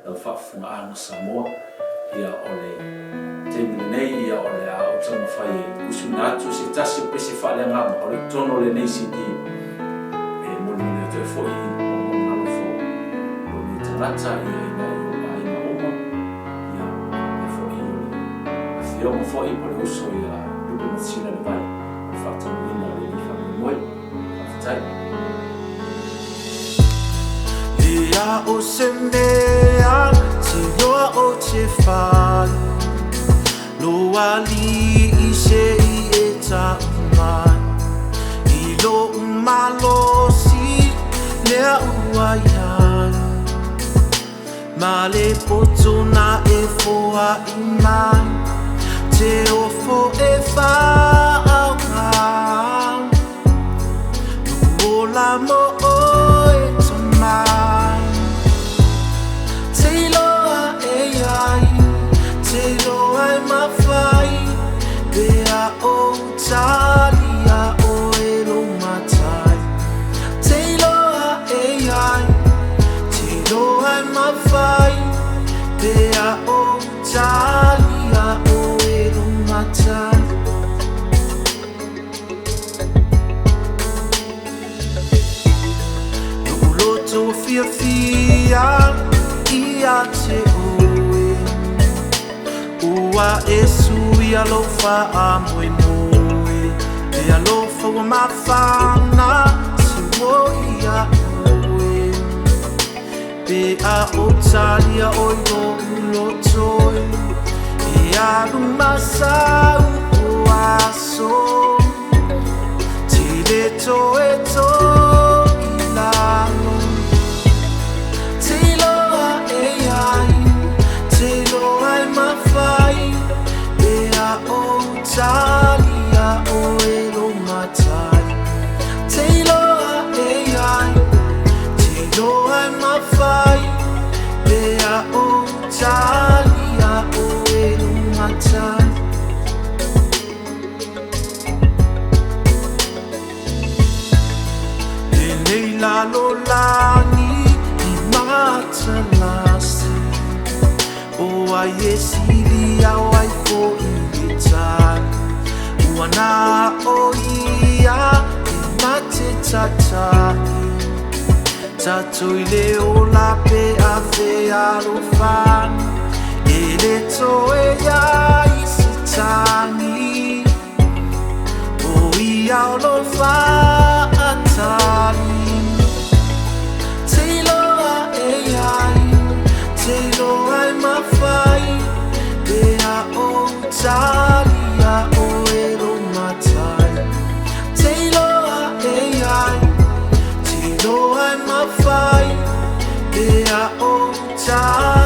lau whaafunga ana Samoa ia ole temi nei ia ole a o tama whai kusuna atu se tasi pese whaale ngama ole tono le nei CD moni moni atu e fwoi o ngalo fo o ni tarata ia ina ina oma ia e fwoi ole a whionga fwoi pole uso ia lupe matsina le vai o whaatanu ina le ni whangu moe whaatai Ia o se mea te loa o te whai Loa li i se i e ta umai I lo umalosi lea ua iai Ma le poto na e foa i mai Te ofo e whaau ngau Nuola mo o e tamai Te loa e ai Te loa e mawhai Bea o talia o e lo matai Te loa e ai Te loa e mawhai Bea o talia o e lo matai Nuloto fia fia Ia te oe Ua e sui alofa a moe moe E alofa wa mawhana Se wo ia oe Pe a o talia o i o ulotoe E alu masau o aso Te le toe to i lalo Te loa e ai Te loa e mawhai Bea o talia o e lo matai Te loa e ai Te loa e mawhai Bea o talia o e lo matai E nei lalo lani I matalasi O ai e siri au ai fo I le tai Ua nā o ia E mate tatai Tatu I le o la pe a fe alo whani E le toe ia I se tangi O I au lo whaatali Te loa e ai Te loa e mawhai Bea o talia o e lo matai Te loa e ai Te loa e mawhai Bea o talia